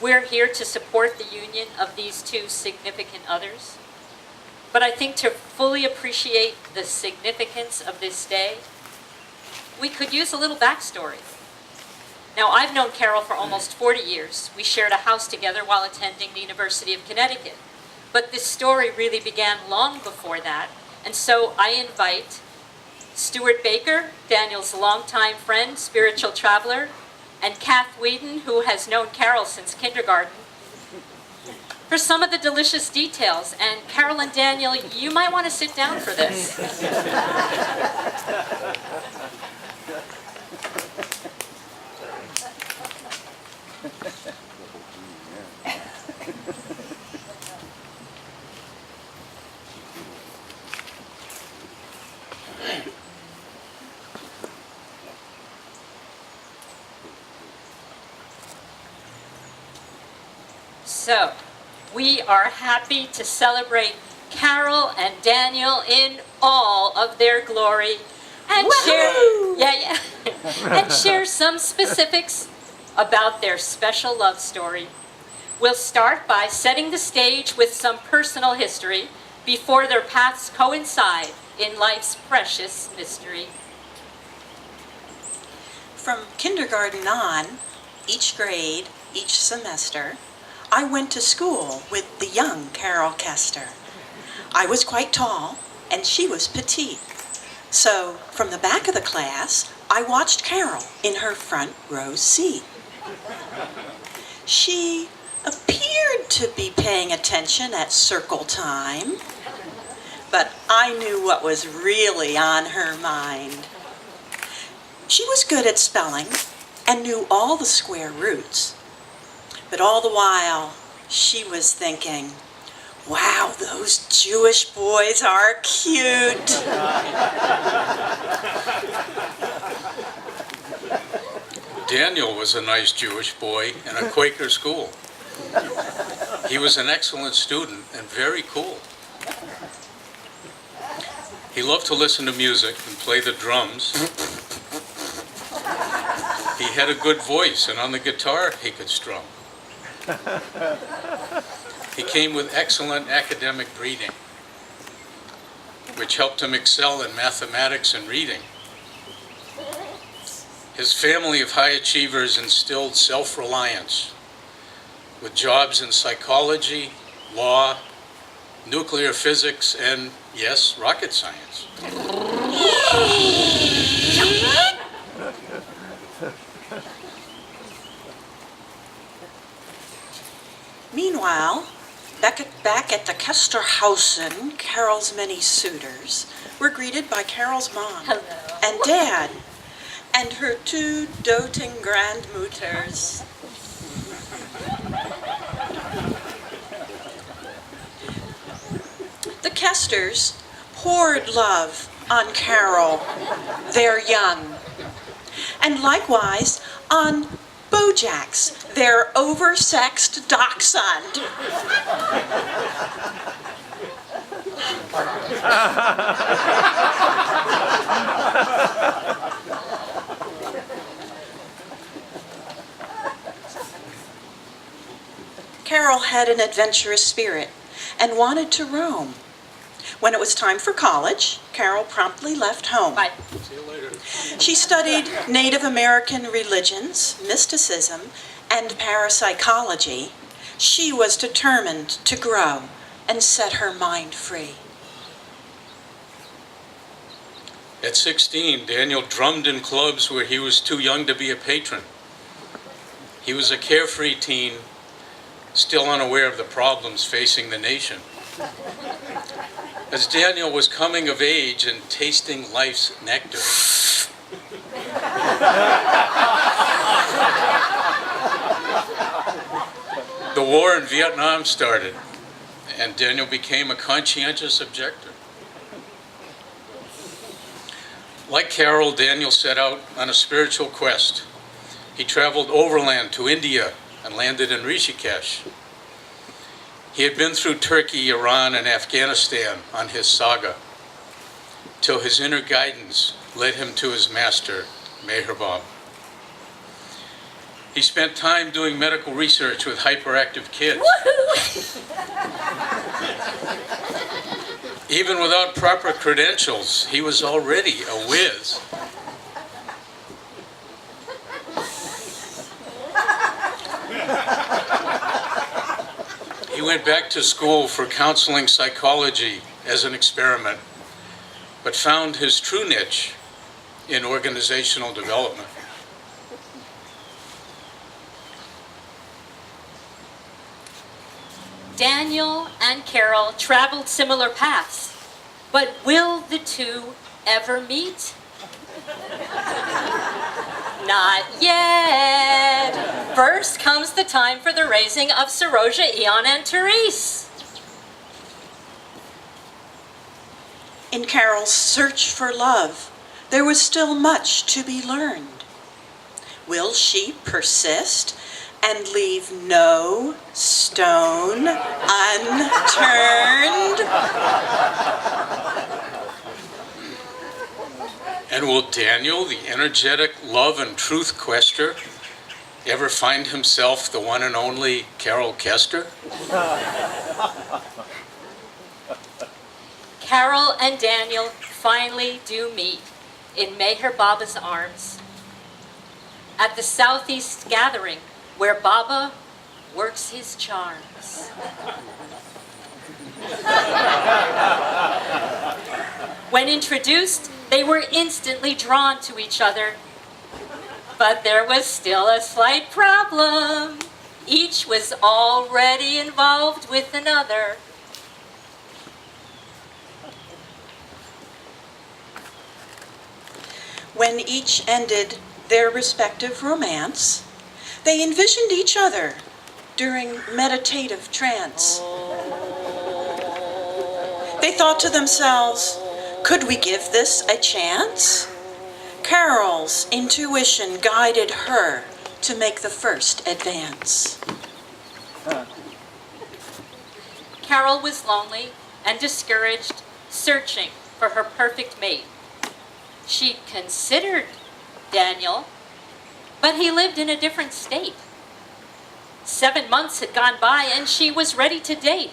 we're here to support the union of these two significant others. But I think to fully appreciate the significance of this day, we could use a little backstory. Now, I've known Carol for almost 40 years. We shared a house together while attending the University of Connecticut. But this story really began long before that, and so I invite Stuart Baker, Daniel's longtime friend, spiritual traveler, and Kath Whedon, who has known Carol since kindergarten, for some of the delicious details. And Carol and Daniel, you might want to sit down for this. So, we are happy to celebrate Carol and Daniel in all of their glory and and share some specifics about their special love story. We'll start by setting the stage with some personal history before their paths coincide in life's precious mystery. From kindergarten on, each grade, each semester, I went to school with the young Carol Kester. I was quite tall, and she was petite. So, from the back of the class, I watched Carol in her front row seat. She appeared to be paying attention at circle time, but I knew what was really on her mind. She was good at spelling and knew all the square roots. But all the while, she was thinking, wow, those Jewish boys are cute. Daniel was a nice Jewish boy in a Quaker school. He was an excellent student and very cool. He loved to listen to music and play the drums. He had a good voice, and on the guitar he could strum. He came with excellent academic breeding, which helped him excel in mathematics and reading. His family of high achievers instilled self-reliance with jobs in psychology, law, nuclear physics, and, yes, rocket science. Meanwhile, back at the Kesterhausen, Carol's many suitors were greeted by Carol's mom and dad and her two doting grandmutters. The Kesters poured love on Carol, their young, and likewise on Bojax, their oversexed dachshund. Carol had an adventurous spirit and wanted to roam. When it was time for college, Carol promptly left home. Bye. See you later. She studied Native American religions, mysticism, and parapsychology. She was determined to grow and set her mind free. At 16, Daniel drummed in clubs where he was too young to be a patron. He was a carefree teen, still unaware of the problems facing the nation. As Daniel was coming of age and tasting life's nectar, the war in Vietnam started, and Daniel became a conscientious objector. Like Carol, Daniel set out on a spiritual quest. He traveled overland to India and landed in Rishikesh. He had been through Turkey, Iran, and Afghanistan on his saga, till his inner guidance led him to his master, Meher Baba. He spent time doing medical research with hyperactive kids. Even without proper credentials, he was already a whiz. He went back to school for counseling psychology as an experiment, but found his true niche in organizational development. Daniel and Carol traveled similar paths, but will the two ever meet? Not yet. First comes the time for the raising of Saroja, Eon, and Therese. In Carol's search for love, there was still much to be learned. Will she persist and leave no stone unturned? And will Daniel, the energetic love and truth quester, ever find himself the one and only Carol Kester? Carol and Daniel finally do meet in Meher Baba's arms at the Southeast gathering where Baba works his charms. When introduced, they were instantly drawn to each other. But there was still a slight problem. Each was already involved with another. When each ended their respective romance, they envisioned each other during meditative trance. They thought to themselves, could we give this a chance? Carol's intuition guided her to make the first advance. Carol was lonely and discouraged, searching for her perfect mate. She'd considered Daniel, but he lived in a different state. 7 months had gone by and she was ready to date.